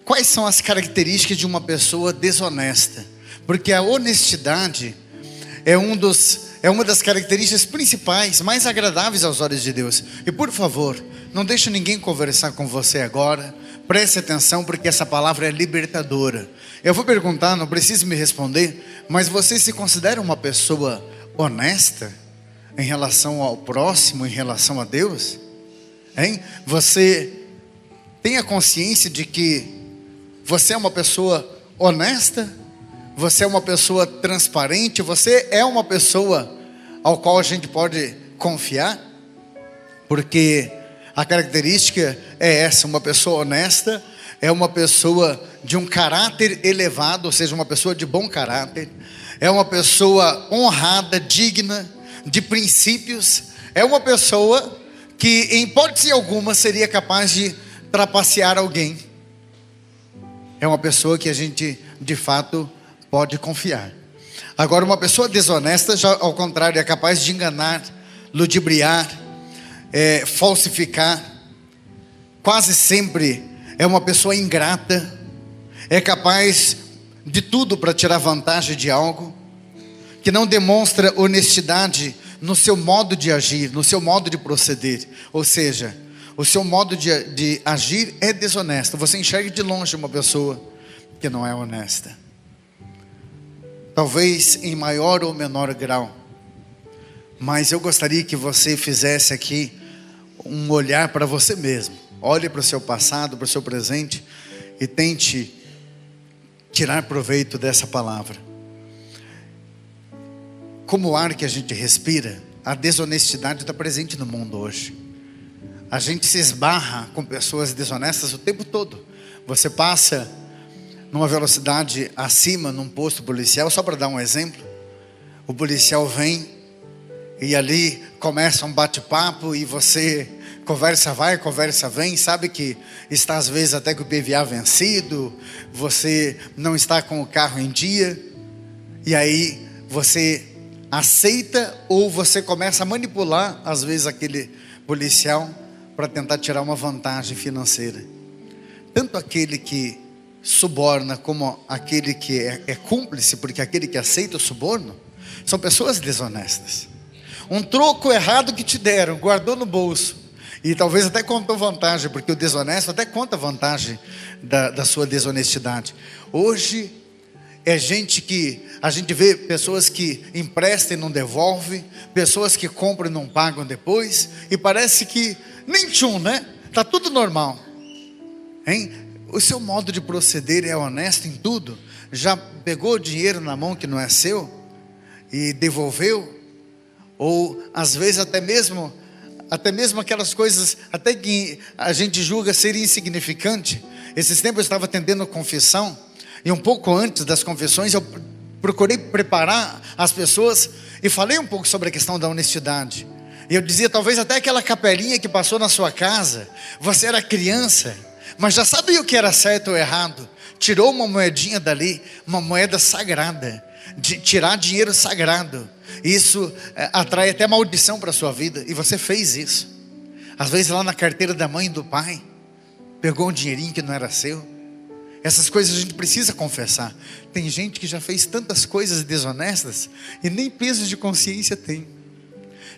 quais são as características de uma pessoa desonesta? Porque a honestidade é uma das características principais, mais agradáveis aos olhos de Deus. E por favor, não deixe ninguém conversar com você agora. Preste atenção, porque essa palavra é libertadora. Eu vou perguntar, não precisa me responder, mas você se considera uma pessoa honesta em relação ao próximo, em relação a Deus? Hein? Você tem a consciência de que você é uma pessoa honesta? Você é uma pessoa transparente? Você é uma pessoa ao qual a gente pode confiar? Porque a característica é essa: uma pessoa honesta é uma pessoa de um caráter elevado, ou seja, uma pessoa de bom caráter, é uma pessoa honrada, digna de princípios, é uma pessoa que em hipótese alguma seria capaz de trapacear alguém. É uma pessoa que a gente de fato pode confiar. Agora, uma pessoa desonesta, já ao contrário, é capaz de enganar, ludibriar, falsificar. Quase sempre é uma pessoa ingrata, é capaz de tudo para tirar vantagem de algo, que não demonstra honestidade no seu modo de agir, no seu modo de proceder. Ou seja, o seu modo de agir é desonesto. Você enxerga de longe uma pessoa que não é honesta. Talvez em maior ou menor grau. Mas eu gostaria que você fizesse aqui um olhar para você mesmo. Olhe para o seu passado, para o seu presente e tente tirar proveito dessa palavra. Como o ar que a gente respira, a desonestidade está presente no mundo hoje. A gente se esbarra com pessoas desonestas o tempo todo. Você passa numa velocidade acima, num posto policial, só para dar um exemplo. O policial vem e ali começa um bate-papo e você conversa vai, conversa vem, sabe que está às vezes até com o PVA vencido, você não está com o carro em dia, e aí você aceita ou você começa a manipular às vezes aquele policial para tentar tirar uma vantagem financeira. Tanto aquele que suborna como aquele que é cúmplice, porque aquele que aceita o suborno são pessoas desonestas. Um troco errado que te deram, guardou no bolso e talvez até contou vantagem, porque o desonesto até conta vantagem da sua desonestidade. Hoje é gente que a gente vê pessoas que emprestam e não devolvem, pessoas que compram e não pagam depois, e parece que nem tchum, né? Tá tudo normal, hein? O seu modo de proceder é honesto em tudo? Já pegou dinheiro na mão que não é seu e devolveu? Ou às vezes até mesmo aquelas coisas até que a gente julga ser insignificante. Esses tempos eu estava atendendo confissão, e um pouco antes das confissões eu procurei preparar as pessoas e falei um pouco sobre a questão da honestidade. E eu dizia, talvez até aquela capelinha que passou na sua casa, você era criança, mas já sabia o que era certo ou errado, tirou uma moedinha dali, uma moeda sagrada, de tirar dinheiro sagrado. Isso atrai até maldição para a sua vida, e você fez isso. Às vezes lá na carteira da mãe e do pai, pegou um dinheirinho que não era seu. Essas coisas a gente precisa confessar. Tem gente que já fez tantas coisas desonestas e nem peso de consciência tem.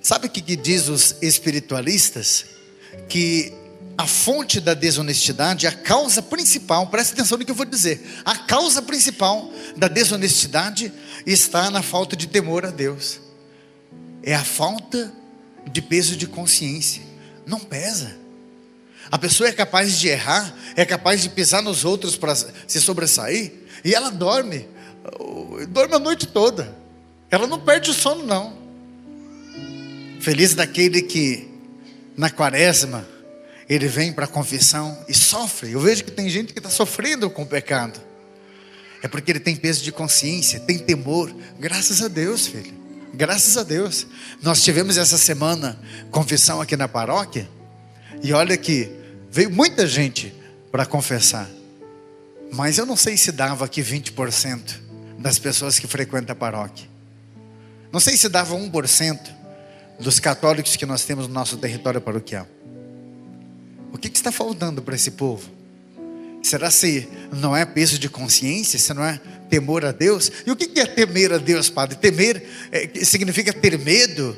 Sabe o que diz os espiritualistas? Que a fonte da desonestidade, a causa principal, presta atenção no que eu vou dizer, a causa principal da desonestidade está na falta de temor a Deus. É a falta de peso de consciência. Não pesa. A pessoa é capaz de errar, é capaz de pisar nos outros para se sobressair, e ela dorme a noite toda. Ela não perde o sono, não. Feliz daquele que na quaresma ele vem para a confissão e sofre. Eu vejo que tem gente que está sofrendo com o pecado. É porque ele tem peso de consciência, tem temor. Graças a Deus, filho. Graças a Deus. Nós tivemos essa semana confissão aqui na paróquia. E olha que veio muita gente para confessar. Mas eu não sei se dava aqui 20% das pessoas que frequentam a paróquia. Não sei se dava 1% dos católicos que nós temos no nosso território paroquial. O que está faltando para esse povo? Será se não é peso de consciência? Se não é temor a Deus? E o que é temer a Deus, padre? Temer significa ter medo?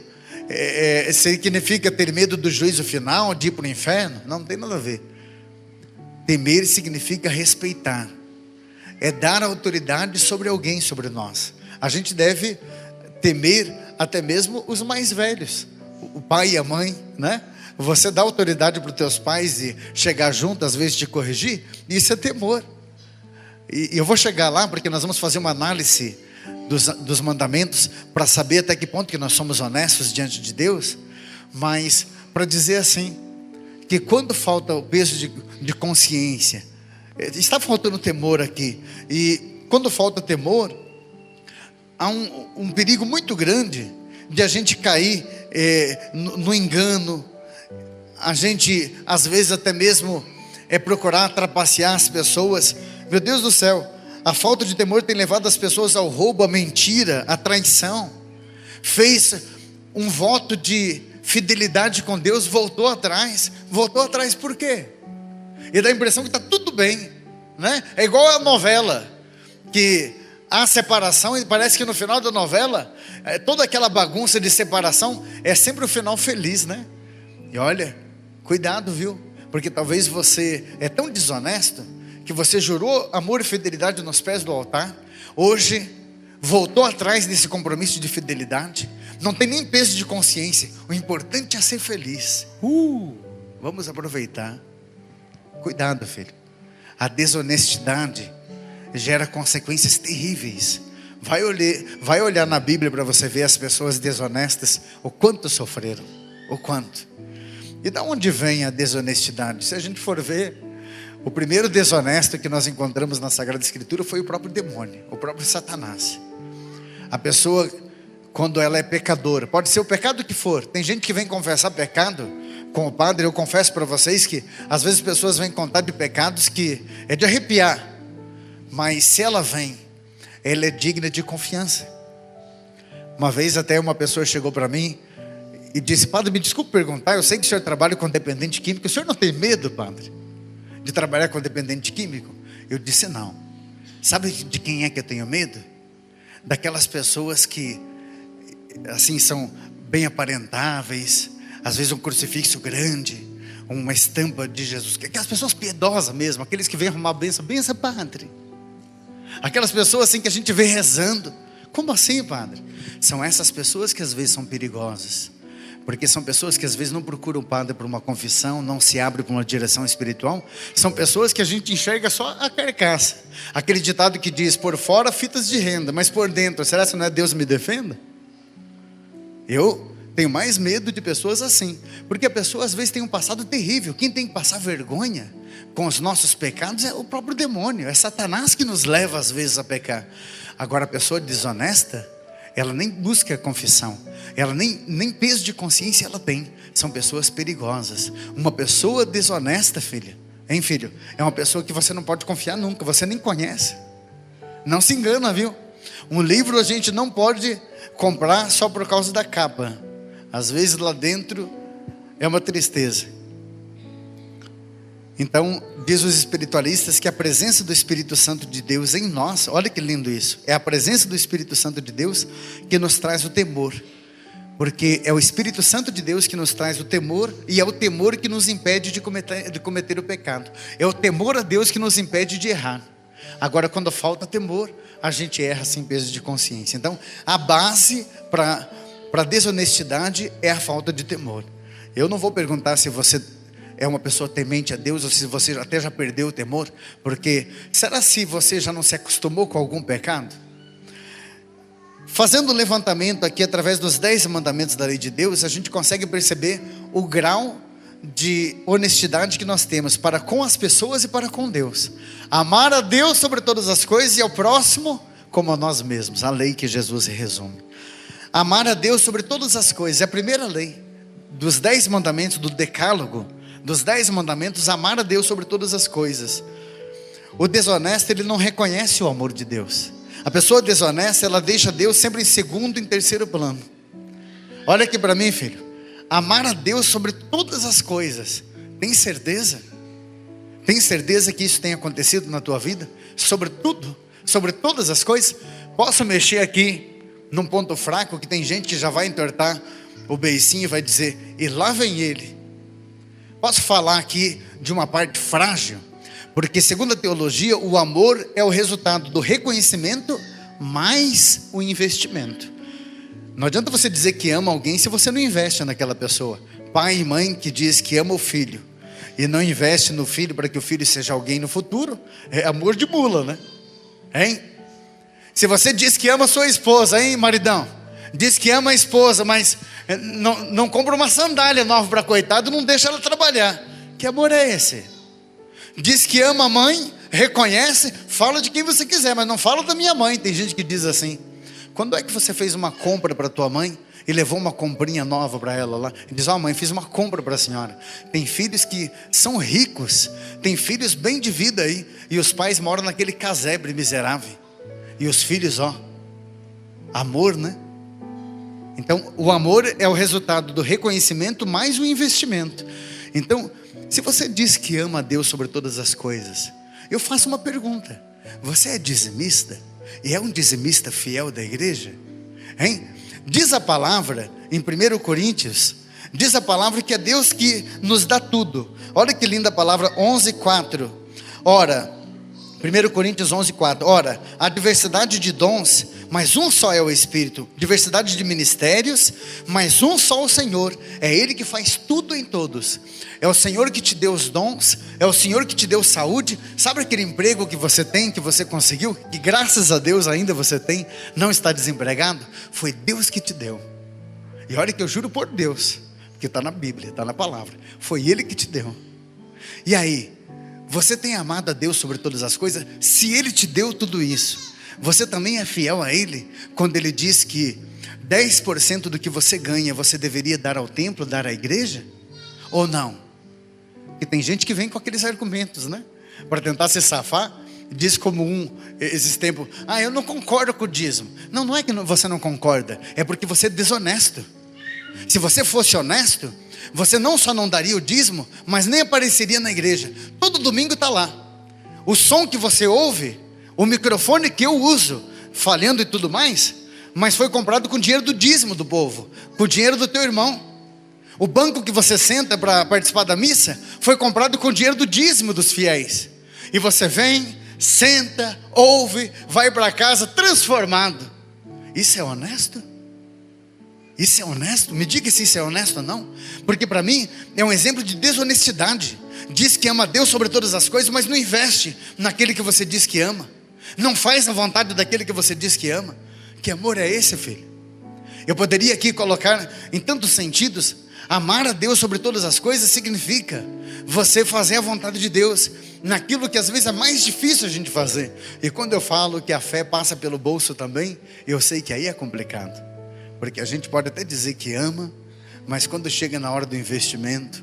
Significa ter medo do juízo final, de ir para o inferno? Não tem nada a ver. Temer significa respeitar. É dar autoridade sobre alguém, sobre nós. A gente deve temer até mesmo os mais velhos, o pai e a mãe, né? Você dá autoridade para os teus pais e chegar junto, às vezes te corrigir, isso é temor. E eu vou chegar lá porque nós vamos fazer uma análise dos mandamentos para saber até que ponto que nós somos honestos diante de Deus. Mas para dizer assim, que quando falta o peso de consciência, está faltando temor aqui. E quando falta temor, há um perigo muito grande de a gente cair no engano. A gente, às vezes, até mesmo procurar trapacear as pessoas. Meu Deus do céu, a falta de temor tem levado as pessoas ao roubo, à mentira, à traição. Fez um voto de fidelidade com Deus, voltou atrás. Voltou atrás por quê? E dá a impressão que está tudo bem, né? É igual a novela, que há separação e parece que no final da novela, toda aquela bagunça de separação é sempre o final feliz, né? E olha, cuidado, viu? Porque talvez você é tão desonesto que você jurou amor e fidelidade nos pés do altar, hoje voltou atrás desse compromisso de fidelidade, não tem nem peso de consciência. O importante é ser feliz. Vamos aproveitar. Cuidado, filho. A desonestidade gera consequências terríveis. Vai olhar na Bíblia para você ver as pessoas desonestas, o quanto sofreram, o quanto. E da onde vem a desonestidade? Se a gente for ver, o primeiro desonesto que nós encontramos na Sagrada Escritura foi o próprio demônio, o próprio Satanás. A pessoa, quando ela é pecadora, pode ser o pecado que for. Tem gente que vem confessar pecado com o padre. Eu confesso para vocês que às vezes pessoas vêm contar de pecados que é de arrepiar. Mas se ela vem, ela é digna de confiança. Uma vez até uma pessoa chegou para mim e disse: padre, me desculpe perguntar, eu sei que o senhor trabalha com dependente químico, o senhor não tem medo, padre, de trabalhar com dependente químico? Eu disse: não. Sabe de quem é que eu tenho medo? Daquelas pessoas que assim são bem aparentáveis, às vezes um crucifixo grande, uma estampa de Jesus, aquelas pessoas piedosas mesmo, aqueles que vêm arrumar benção, padre. Aquelas pessoas assim que a gente vê rezando. Como assim, padre? São essas pessoas que às vezes são perigosas, porque são pessoas que às vezes não procuram o padre por uma confissão, não se abrem para uma direção espiritual. São pessoas que a gente enxerga só a carcaça. Aquele ditado que diz: por fora fitas de renda, mas por dentro, será que não é Deus me defenda? Eu tenho mais medo de pessoas assim, porque a pessoa às vezes tem um passado terrível. Quem tem que passar vergonha com os nossos pecados é o próprio demônio, é Satanás que nos leva às vezes a pecar. Agora a pessoa desonesta, ela nem busca confissão, ela nem peso de consciência ela tem. São pessoas perigosas. Uma pessoa desonesta, filha, hein, filho? É uma pessoa que você não pode confiar nunca, você nem conhece. Não se engana, viu? Um livro a gente não pode comprar só por causa da capa. Às vezes lá dentro é uma tristeza. Então, diz os espiritualistas que a presença do Espírito Santo de Deus em nós, olha que lindo isso, é a presença do Espírito Santo de Deus que nos traz o temor. Porque é o Espírito Santo de Deus que nos traz o temor, e é o temor que nos impede de cometer o pecado. É o temor a Deus que nos impede de errar. Agora, quando falta temor, a gente erra sem peso de consciência. Então, a base para a desonestidade é a falta de temor. Eu não vou perguntar se você é uma pessoa temente a Deus, ou se você até já perdeu o temor, porque será se você já não se acostumou com algum pecado? Fazendo um levantamento aqui através dos 10 mandamentos da lei de Deus, a gente consegue perceber o grau de honestidade que nós temos para com as pessoas e para com Deus. Amar a Deus sobre todas as coisas e ao próximo como a nós mesmos, a lei que Jesus resume. Amar a Deus sobre todas as coisas é a primeira lei dos 10 mandamentos do decálogo. Dos 10 mandamentos, amar a Deus sobre todas as coisas. O desonesto, ele não reconhece o amor de Deus. A pessoa desonesta, ela deixa Deus sempre em segundo e em terceiro plano. Olha aqui para mim, filho. Amar a Deus sobre todas as coisas. Tem certeza? Tem certeza que isso tem acontecido na tua vida? Sobre tudo, sobre todas as coisas? Posso mexer aqui num ponto fraco que tem gente que já vai entortar o beicinho e vai dizer, e lá vem ele. Posso falar aqui de uma parte frágil? Porque segundo a teologia, o amor é o resultado do reconhecimento mais o investimento. Não adianta você dizer que ama alguém se você não investe naquela pessoa. Pai e mãe que diz que ama o filho e não investe no filho para que o filho seja alguém no futuro, é amor de mula, né? Hein? Se você diz que ama sua esposa, hein, maridão? Diz que ama a esposa, mas não compra uma sandália nova para coitado, não deixa ela trabalhar. Que amor é esse? Diz que ama a mãe, reconhece, fala de quem você quiser, mas não fala da minha mãe. Tem gente que diz assim. Quando é que você fez uma compra para tua mãe e levou uma comprinha nova para ela lá? E diz, mãe, fiz uma compra para a senhora. Tem filhos que são ricos, tem filhos bem de vida aí, e os pais moram naquele casebre miserável. E os filhos, amor, né? Então, o amor é o resultado do reconhecimento mais o investimento. Então, se você diz que ama a Deus sobre todas as coisas, eu faço uma pergunta. Você é dizimista? E é um dizimista fiel da igreja? Hein? Diz a palavra, em 1 Coríntios, diz a palavra que é Deus que nos dá tudo. Olha que linda a palavra, 11:4. Ora, 1 Coríntios 11:4. Ora, há diversidade de dons, mas um só é o Espírito. Diversidade de ministérios, mas um só o Senhor. É Ele que faz tudo em todos. É o Senhor que te deu os dons, é o Senhor que te deu saúde. Sabe aquele emprego que você tem, que você conseguiu, que graças a Deus ainda você tem, não está desempregado? Foi Deus que te deu. E olha que eu juro por Deus, porque está na Bíblia, está na palavra. Foi Ele que te deu. E aí, você tem amado a Deus sobre todas as coisas? Se Ele te deu tudo isso, você também é fiel a Ele? Quando Ele diz que 10% do que você ganha, você deveria dar ao templo, dar à igreja? Ou não? E tem gente que vem com aqueles argumentos, né? Para tentar se safar. Diz como esses tempos, eu não concordo com o dízimo. Não é que você não concorda, é porque você é desonesto. Se você fosse honesto, você não só não daria o dízimo, mas nem apareceria na igreja. Todo domingo está lá. O som que você ouve, o microfone que eu uso, falhando e tudo mais, mas foi comprado com o dinheiro do dízimo do povo, com o dinheiro do teu irmão. O banco que você senta para participar da missa, foi comprado com o dinheiro do dízimo dos fiéis. E você vem, senta, ouve, vai para casa transformado. Isso é honesto? Isso é honesto? Me diga se isso é honesto ou não. Porque para mim é um exemplo de desonestidade. Diz que ama a Deus sobre todas as coisas, mas não investe naquele que você diz que ama. Não faz a vontade daquele que você diz que ama. Que amor é esse, filho? Eu poderia aqui colocar em tantos sentidos. Amar a Deus sobre todas as coisas significa você fazer a vontade de Deus naquilo que às vezes é mais difícil a gente fazer. E quando eu falo que a fé passa pelo bolso também, eu sei que aí é complicado. Porque a gente pode até dizer que ama, mas quando chega na hora do investimento,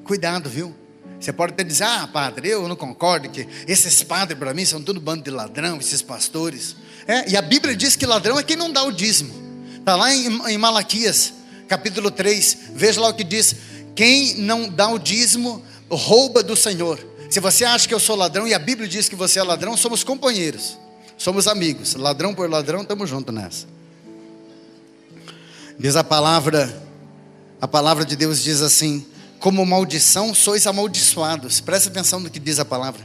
cuidado, viu? Você pode até dizer, padre, eu não concordo que esses padres para mim são tudo bando de ladrão, esses pastores. E a Bíblia diz que ladrão é quem não dá o dízimo. Está lá em Malaquias, capítulo 3, veja lá o que diz: quem não dá o dízimo, rouba do Senhor. Se você acha que eu sou ladrão, e a Bíblia diz que você é ladrão, somos companheiros, somos amigos, ladrão por ladrão, estamos juntos nessa. Diz a palavra de Deus diz assim: como maldição sois amaldiçoados. Presta atenção no que diz a palavra.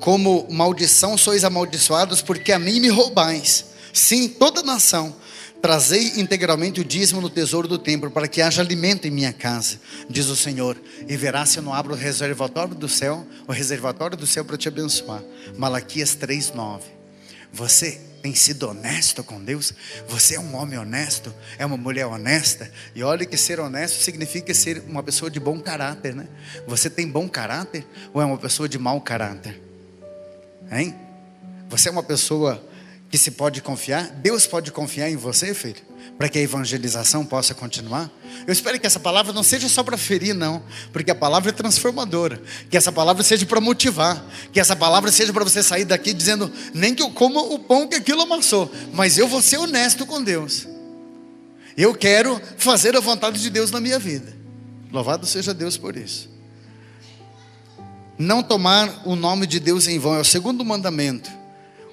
Como maldição sois amaldiçoados, porque a mim me roubais. Sim, toda nação. Trazei integralmente o dízimo no tesouro do templo, para que haja alimento em minha casa, diz o Senhor. E verás se eu não abro o reservatório do céu para te abençoar. Malaquias 3:9. Você tem sido honesto com Deus? Você é um homem honesto? É uma mulher honesta? E olha que ser honesto significa ser uma pessoa de bom caráter, né? Você tem bom caráter ou é uma pessoa de mau caráter? Hein? Você é uma pessoa que se pode confiar? Deus pode confiar em você, filho, para que a evangelização possa continuar? Eu espero que essa palavra não seja só para ferir, não, porque a palavra é transformadora. Que essa palavra seja para motivar, que essa palavra seja para você sair daqui dizendo: nem que eu coma o pão que aquilo amassou, mas eu vou ser honesto com Deus. Eu quero fazer a vontade de Deus na minha vida. Louvado seja Deus por isso. Não tomar o nome de Deus em vão é o segundo mandamento.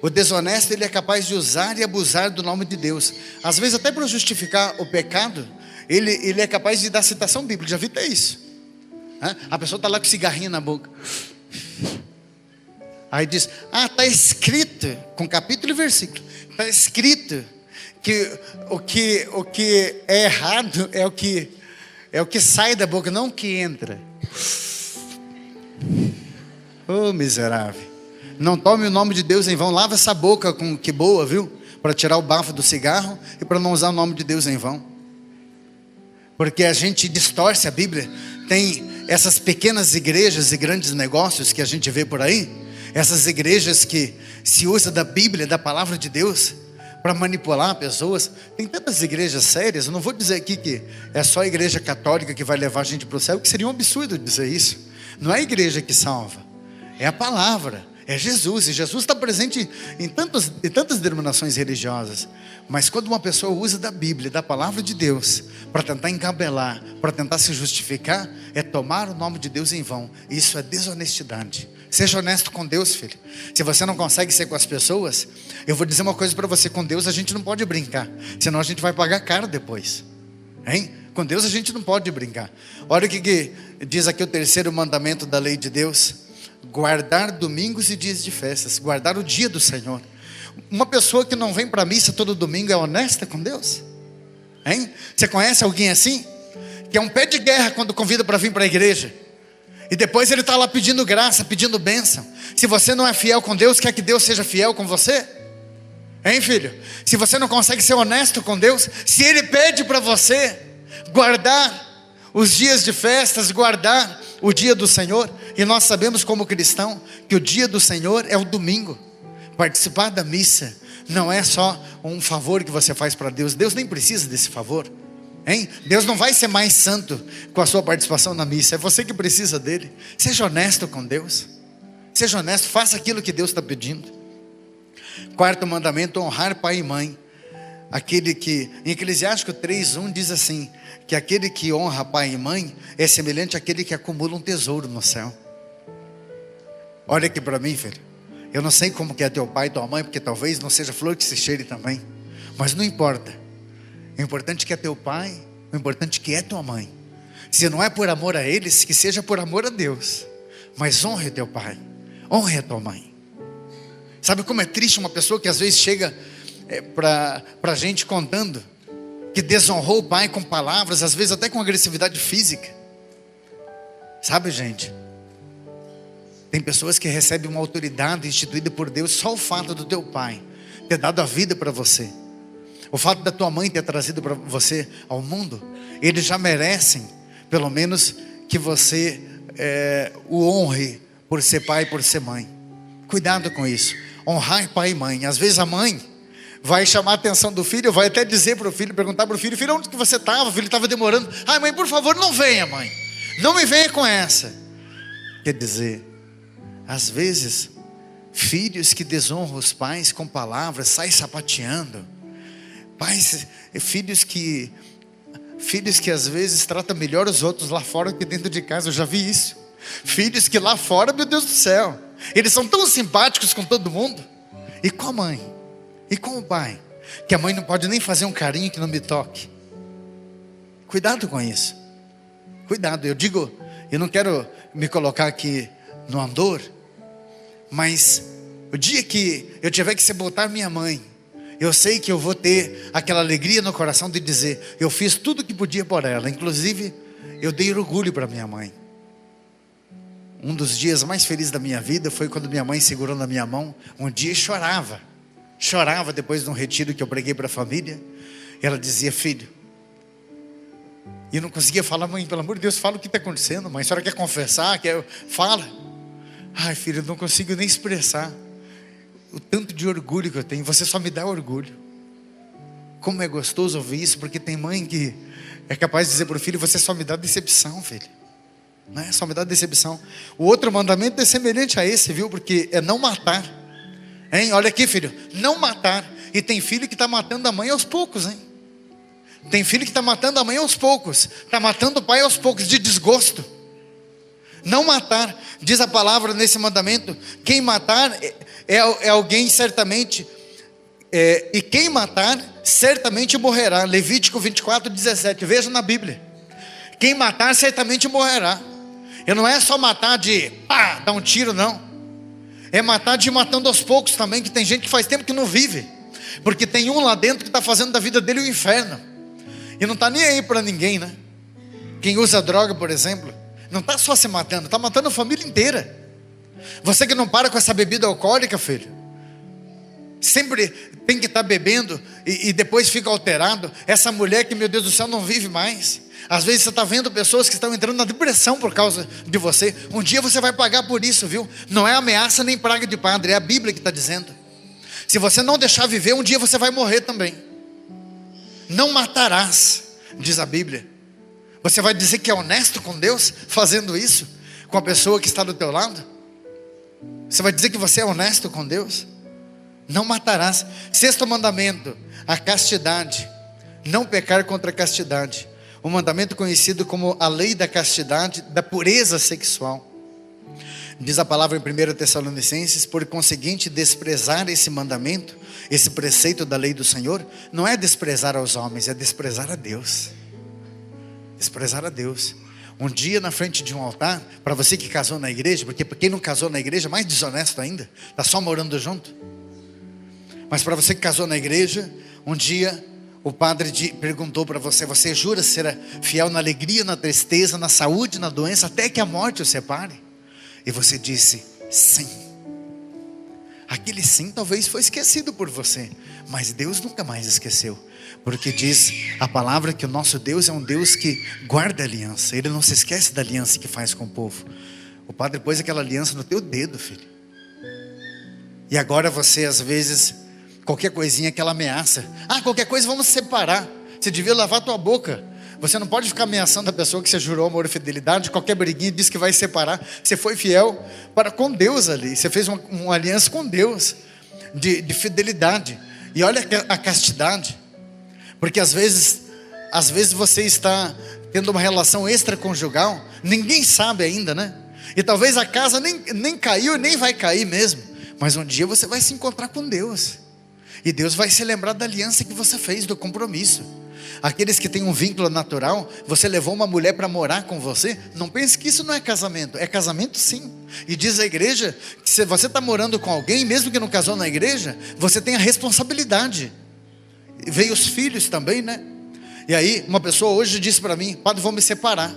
O desonesto, ele é capaz de usar e abusar do nome de Deus. Às vezes até para justificar o pecado, ele é capaz de dar citação bíblica. Já vi até isso. A pessoa está lá com cigarrinho na boca. Aí diz, está escrito, com capítulo e versículo, está escrito que o que é errado é o que sai da boca, não o que entra. Oh, miserável. Não tome o nome de Deus em vão. Lava essa boca com que boa, viu? Para tirar o bafo do cigarro e para não usar o nome de Deus em vão. Porque a gente distorce a Bíblia. Tem essas pequenas igrejas e grandes negócios que a gente vê por aí. Essas igrejas que se usa da Bíblia, da palavra de Deus, para manipular pessoas. Tem tantas igrejas sérias. Eu não vou dizer aqui que é só a igreja católica que vai levar a gente para o céu, que seria um absurdo dizer isso. Não é a igreja que salva, é a palavra, é Jesus. E Jesus está presente em tantas denominações religiosas. Mas quando uma pessoa usa da Bíblia, da palavra de Deus, para tentar encabelar, para tentar se justificar, é tomar o nome de Deus em vão. Isso é desonestidade. Seja honesto com Deus, filho. Se você não consegue ser com as pessoas, eu vou dizer uma coisa para você: com Deus a gente não pode brincar, senão a gente vai pagar caro depois, hein? Com Deus a gente não pode brincar. Olha o que diz aqui o terceiro mandamento da lei de Deus: guardar domingos e dias de festas, guardar o dia do Senhor. Uma pessoa que não vem para a missa todo domingo é honesta com Deus? Hein? Você conhece alguém assim? Que é um pé de guerra quando convida para vir para a igreja, e depois ele está lá pedindo graça, pedindo bênção. Se você não é fiel com Deus, quer que Deus seja fiel com você? Hein, filho? Se você não consegue ser honesto com Deus, se Ele pede para você guardar os dias de festas, guardar o dia do Senhor, e nós sabemos como cristão que o dia do Senhor é o domingo. Participar da missa não é só um favor que você faz para Deus. Deus nem precisa desse favor, hein? Deus não vai ser mais santo com a sua participação na missa. É você que precisa dele. Seja honesto com Deus. Seja honesto, faça aquilo que Deus está pedindo. Quarto mandamento: honrar pai e mãe. Aquele que, em Eclesiástico 3:1 diz assim, que aquele que honra pai e mãe é semelhante àquele que acumula um tesouro no céu. Olha aqui para mim, filho. Eu não sei como que é teu pai e tua mãe, porque talvez não seja flor que se cheire também, mas não importa. O importante é que é teu pai, o importante é que é tua mãe. Se não é por amor a eles, que seja por amor a Deus. Mas honre teu pai, honre a tua mãe. Sabe como é triste uma pessoa que às vezes chega para a gente contando que desonrou o pai com palavras, às vezes até com agressividade física. Sabe, gente, tem pessoas que recebem uma autoridade instituída por Deus. Só o fato do teu pai ter dado a vida para você, o fato da tua mãe ter trazido para você ao mundo, eles já merecem pelo menos que você o honre por ser pai e por ser mãe. Cuidado com isso. Honrar pai e mãe. Às vezes a mãe vai chamar a atenção do filho, vai até dizer para o filho, perguntar para o filho: filho, onde que você estava? O filho estava demorando. Ai, mãe, por favor, não venha, mãe. Não me venha com essa. Quer dizer, às vezes, filhos que desonram os pais com palavras, saem sapateando. Pais, filhos que às vezes tratam melhor os outros lá fora que dentro de casa. Eu já vi isso. Filhos que lá fora, meu Deus do céu, eles são tão simpáticos com todo mundo. E com a mãe? E com o pai? Que a mãe não pode nem fazer um carinho que não me toque. Cuidado com isso. Cuidado, eu não quero me colocar aqui no andor, mas o dia que eu tiver que sepultar minha mãe, eu sei que eu vou ter aquela alegria no coração de dizer: eu fiz tudo o que podia por ela. Inclusive, eu dei orgulho para minha mãe. Um dos dias mais felizes da minha vida foi quando minha mãe segurou na minha mão um dia e chorava. Chorava depois de um retiro que eu preguei para a família. Ela dizia: filho. E eu não conseguia falar: mãe, pelo amor de Deus, fala o que está acontecendo, mãe. A senhora quer confessar? Fala. Ai, filho, eu não consigo nem expressar o tanto de orgulho que eu tenho. Você só me dá orgulho. Como é gostoso ouvir isso, porque tem mãe que é capaz de dizer para o filho: você só me dá decepção, filho. Não é? Só me dá decepção. O outro mandamento é semelhante a esse, viu? Porque é não matar. Hein? Olha aqui, filho, não matar. E tem filho que está matando a mãe aos poucos, hein? Tem filho que está matando a mãe aos poucos, está matando o pai aos poucos, de desgosto. Não matar, diz a palavra nesse mandamento. Quem matar é alguém certamente, e quem matar certamente morrerá. Levítico 24:17, veja na Bíblia. Quem matar certamente morrerá. E não é só matar de dar um tiro, não. É matar de ir matando aos poucos também, que tem gente que faz tempo que não vive, porque tem um lá dentro que está fazendo da vida dele o inferno, e não está nem aí para ninguém, né? Quem usa droga, por exemplo, não está só se matando, está matando a família inteira. Você que não para com essa bebida alcoólica, filho, sempre tem que estar bebendo e depois fica alterado. Essa mulher que, meu Deus do céu, não vive mais. Às vezes você está vendo pessoas que estão entrando na depressão por causa de você. Um dia você vai pagar por isso, viu? Não é ameaça nem praga de padre, é a Bíblia que está dizendo. Se você não deixar viver, um dia você vai morrer também. Não matarás, diz a Bíblia. Você vai dizer que é honesto com Deus fazendo isso com a pessoa que está do teu lado? Você vai dizer que você é honesto com Deus? Não matarás. 6º mandamento, a castidade. Não pecar contra a castidade. Um mandamento conhecido como a lei da castidade, da pureza sexual. Diz a palavra em 1 Tessalonicenses: por conseguinte, desprezar esse mandamento, esse preceito da lei do Senhor, não é desprezar aos homens, é desprezar a Deus. Desprezar a Deus. Um dia na frente de um altar, para você que casou na igreja, porque quem não casou na igreja é mais desonesto ainda, está só morando junto. Mas para você que casou na igreja, um dia o padre perguntou para você: você jura ser fiel na alegria, na tristeza, na saúde, na doença, até que a morte o separe? E você disse sim. Aquele sim talvez foi esquecido por você, mas Deus nunca mais esqueceu, porque diz a palavra que o nosso Deus é um Deus que guarda a aliança. Ele não se esquece da aliança que faz com o povo. O padre pôs aquela aliança no teu dedo, filho. E agora você, às vezes, qualquer coisinha, aquela ameaça: qualquer coisa vamos separar. Você devia lavar tua boca. Você não pode ficar ameaçando a pessoa que você jurou amor e fidelidade. Qualquer briguinha diz que vai separar. Você foi fiel com Deus ali. Você fez uma aliança com Deus de fidelidade. E olha a castidade. Porque às vezes você está tendo uma relação extraconjugal, ninguém sabe ainda, né? E talvez a casa nem caiu e nem vai cair mesmo. Mas um dia você vai se encontrar com Deus. E Deus vai se lembrar da aliança que você fez, do compromisso. Aqueles que têm um vínculo natural, você levou uma mulher para morar com você, não pense que isso não é casamento. É casamento sim. E diz a igreja que se você está morando com alguém, mesmo que não casou na igreja, você tem a responsabilidade. Veio os filhos também, né? E aí uma pessoa hoje disse para mim: padre, vou me separar.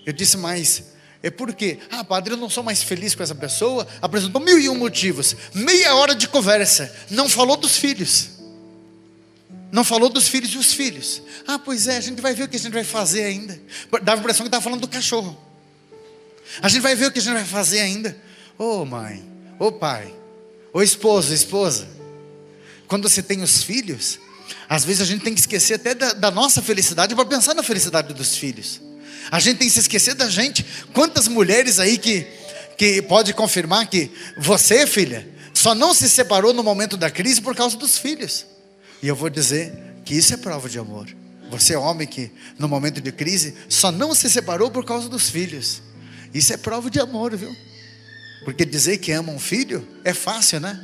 Eu disse: mas é por quê? Padre, eu não sou mais feliz com essa pessoa. Apresentou 1001 motivos. Meia hora de conversa, não falou dos filhos. Não falou dos filhos e os filhos. Pois é, a gente vai ver o que a gente vai fazer ainda. Dava a impressão que estava falando do cachorro. A gente vai ver o que a gente vai fazer ainda. Ô mãe, ô pai, ô esposo, esposa. Quando você tem os filhos, às vezes a gente tem que esquecer até da nossa felicidade para pensar na felicidade dos filhos. A gente tem que se esquecer da gente. Quantas mulheres aí que pode confirmar que você, filha, só não se separou no momento da crise por causa dos filhos. E eu vou dizer que isso é prova de amor. Você é homem que no momento de crise só não se separou por causa dos filhos. Isso é prova de amor, viu? Porque dizer que ama um filho é fácil, né?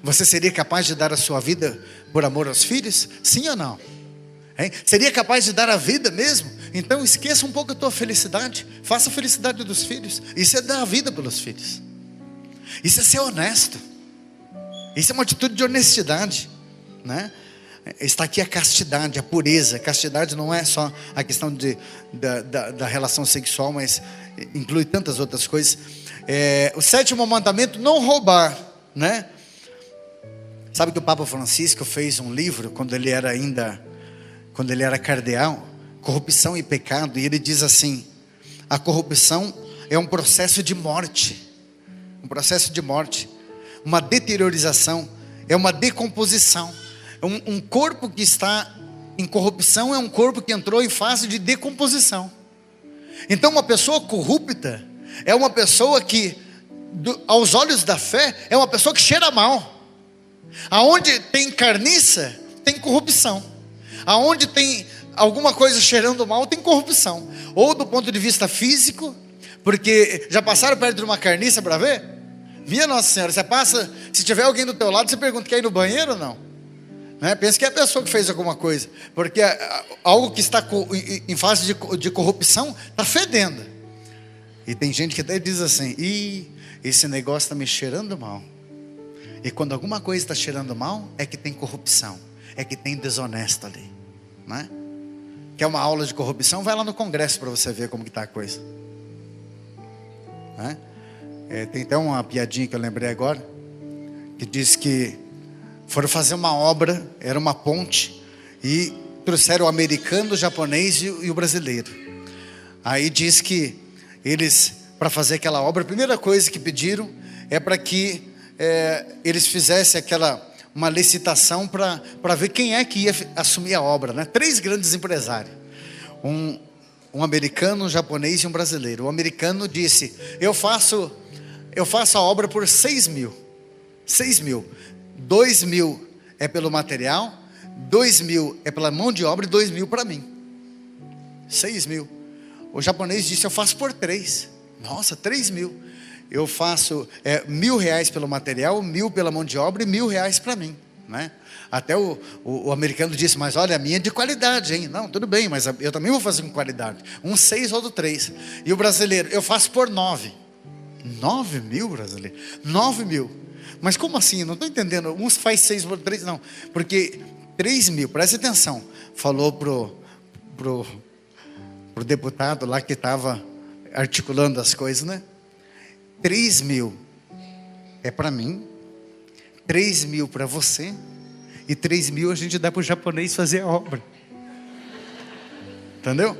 Você seria capaz de dar a sua vida por amor aos filhos? Sim ou não? Hein? Seria capaz de dar a vida mesmo? Então esqueça um pouco a tua felicidade. Faça a felicidade dos filhos. Isso é dar a vida pelos filhos. Isso é ser honesto. Isso é uma atitude de honestidade, né? Está aqui a castidade, a pureza. A castidade não é só a questão da relação sexual, mas inclui tantas outras coisas. O 7º mandamento: não roubar, né? Sabe que o Papa Francisco fez um livro quando ele era cardeal, Corrupção e Pecado, e ele diz assim: a corrupção é um processo de morte, uma deteriorização, é uma decomposição. Um corpo que está em corrupção é um corpo que entrou em fase de decomposição. Então uma pessoa corrupta é uma pessoa que, aos olhos da fé, é uma pessoa que cheira mal. Aonde tem carniça, tem corrupção. Aonde tem alguma coisa cheirando mal, tem corrupção. Ou do ponto de vista físico, porque já passaram perto de uma carniça para ver? Minha Nossa Senhora, você passa, se tiver alguém do teu lado, você pergunta, quer ir no banheiro ou não? Né? Pensa que é a pessoa que fez alguma coisa, porque algo que está em fase de corrupção, está fedendo. E tem gente que até diz assim, esse negócio está me cheirando mal. E quando alguma coisa está cheirando mal, é que tem corrupção, é que tem desonesto ali, né? Quer uma aula de corrupção? Vai lá no congresso para você ver como que está a coisa, né? Tem até uma piadinha que eu lembrei agora, que diz que foram fazer uma obra, era uma ponte, e trouxeram o americano, o japonês e o brasileiro. Aí diz que eles, para fazer aquela obra, a primeira coisa que pediram é para que eles fizessem uma licitação para ver quem é que ia assumir a obra, né? 3 grandes empresários, um americano, um japonês e um brasileiro. O americano disse, eu faço a obra por 6 mil, 2 mil é pelo material, 2 mil é pela mão de obra e 2 mil para mim, 6 mil. O japonês disse, eu faço por 3. Nossa, 3 mil. Eu faço R$1.000 pelo material, 1.000 pela mão de obra e R$1.000 para mim, né? Até o americano disse, mas olha, a minha é de qualidade, hein? Não, tudo bem, mas eu também vou fazer com qualidade. 6, outro 3. E o brasileiro, eu faço por 9. 9 mil, brasileiro? 9 mil. Mas como assim? Não estou entendendo. Uns faz 6 por 3, não. Porque 3 mil, presta atenção. Falou pro deputado lá que estava articulando as coisas, né? 3 mil é para mim, 3 mil para você, e 3 mil a gente dá para o japonês fazer a obra. Entendeu?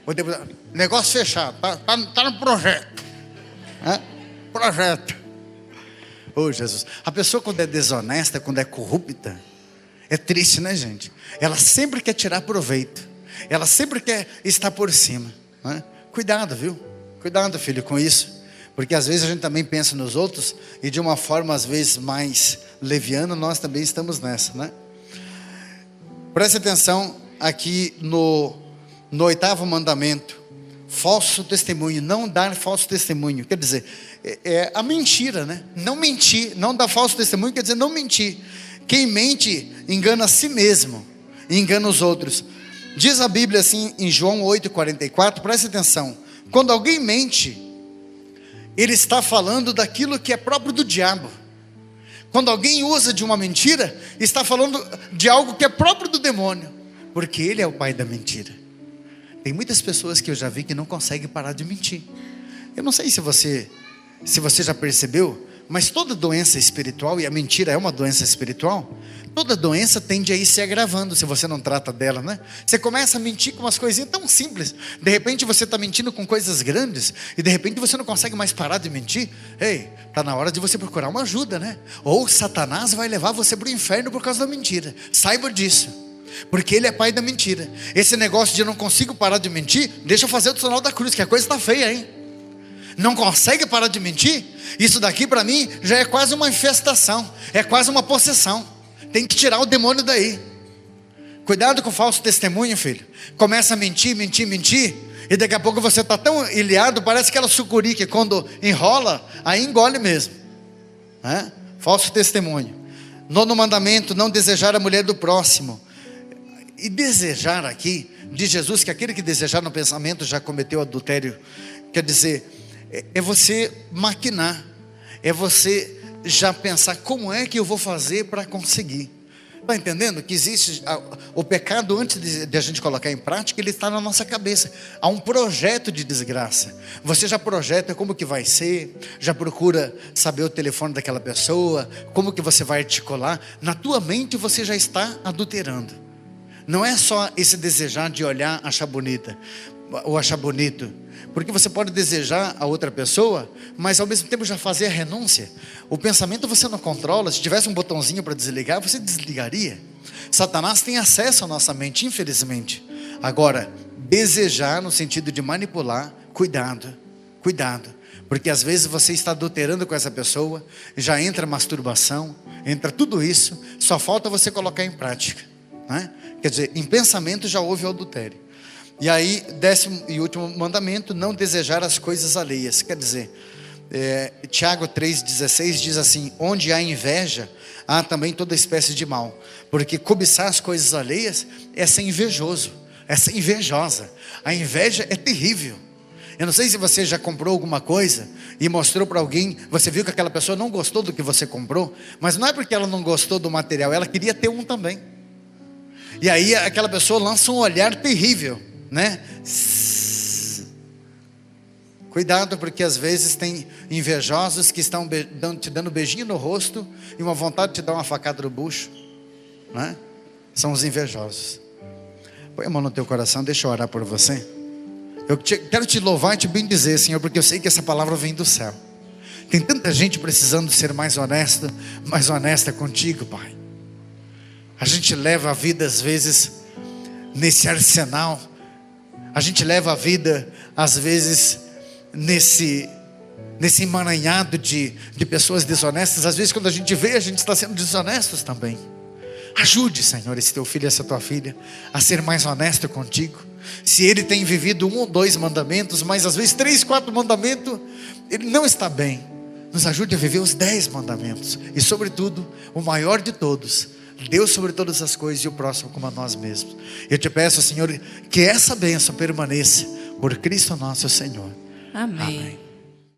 O deputado, negócio fechado, tá no projeto. Projeto. Oh, Jesus. A pessoa quando é desonesta, quando é corrupta, é triste, né, gente? Ela sempre quer tirar proveito. Ela sempre quer estar por cima, né? Cuidado, viu? Cuidado, filho, com isso. Porque às vezes a gente também pensa nos outros, e de uma forma às vezes mais leviana, nós também estamos nessa, né? Preste atenção aqui no 8º mandamento. Falso testemunho, não dar falso testemunho. Quer dizer, é a mentira, né? Não mentir, não dar falso testemunho quer dizer não mentir. Quem mente engana a si mesmo e engana os outros. Diz a Bíblia assim em João 8,44, preste atenção. Quando alguém mente, ele está falando daquilo que é próprio do diabo. Quando alguém usa de uma mentira, está falando de algo que é próprio do demônio, porque ele é o pai da mentira. Tem muitas pessoas que eu já vi que não conseguem parar de mentir. Eu não sei se você já percebeu, mas toda doença espiritual, e a mentira é uma doença espiritual, toda doença tende a ir se agravando se você não trata dela, né? Você começa a mentir com umas coisinhas tão simples. De repente você está mentindo com coisas grandes, e de repente você não consegue mais parar de mentir. Ei, está na hora de você procurar uma ajuda, né? Ou Satanás vai levar você para o inferno por causa da mentira. Saiba disso. Porque ele é pai da mentira. Esse negócio de eu não consigo parar de mentir, deixa eu fazer o sinal da cruz, que a coisa está feia, hein? Não consegue parar de mentir? Isso daqui para mim já é quase uma infestação, é quase uma possessão. Tem que tirar o demônio daí. Cuidado com o falso testemunho, filho. Começa a mentir, e daqui a pouco você está tão ilhado, parece aquela sucuri que quando enrola, aí engole mesmo, né? Falso testemunho. 9º mandamento, não desejar a mulher do próximo. E desejar aqui, diz Jesus que aquele que desejar no pensamento já cometeu adultério. Quer dizer, é você maquinar, é você já pensar como é que eu vou fazer para conseguir. Está entendendo que existe o pecado, antes de a gente colocar em prática, ele está na nossa cabeça. Há um projeto de desgraça. Você já projeta como que vai ser, já procura saber o telefone daquela pessoa, como que você vai articular. Na tua mente você já está adulterando. Não é só esse desejar de olhar, achar bonita, ou achar bonito. Porque você pode desejar a outra pessoa, mas ao mesmo tempo já fazer a renúncia. O pensamento você não controla. Se tivesse um botãozinho para desligar, você desligaria. Satanás tem acesso à nossa mente, infelizmente. Agora, desejar no sentido de manipular, cuidado. Porque às vezes você está adulterando com essa pessoa, já entra masturbação, entra tudo isso, só falta você colocar em prática. né? Quer dizer, em pensamento já houve o adultério. E aí, 10º e último mandamento, não desejar as coisas alheias. Quer dizer, Tiago 3,16 diz assim: onde há inveja, há também toda espécie de mal. Porque cobiçar as coisas alheias é ser invejoso, é ser invejosa. A inveja é terrível. Eu não sei se você já comprou alguma coisa e mostrou para alguém, você viu que aquela pessoa não gostou do que você comprou, mas não é porque ela não gostou do material, ela queria ter um também. E aí aquela pessoa lança um olhar terrível, né? Cuidado, porque às vezes tem invejosos que estão te dando beijinho no rosto e uma vontade de te dar uma facada no bucho, né? São os invejosos. Põe a mão no teu coração, deixa eu orar por você. Eu quero te louvar e te bendizer, Senhor, porque eu sei que essa palavra vem do céu. Tem tanta gente precisando ser mais honesta, mais honesta contigo, Pai. A gente leva a vida às vezes nesse arsenal. A gente leva a vida às vezes nesse emaranhado de pessoas desonestas. Às vezes quando a gente vê, a gente está sendo desonestos também. Ajude, Senhor, esse teu filho, essa tua filha a ser mais honesto contigo. Se ele tem vivido 1 ou 2 mandamentos, mas às vezes 3, 4 mandamentos, ele não está bem. Nos ajude a viver os 10 mandamentos. E sobretudo, o maior de todos, Deus sobre todas as coisas e o próximo como a nós mesmos. Eu te peço, Senhor, que essa bênção permaneça por Cristo nosso Senhor. Amém. Amém.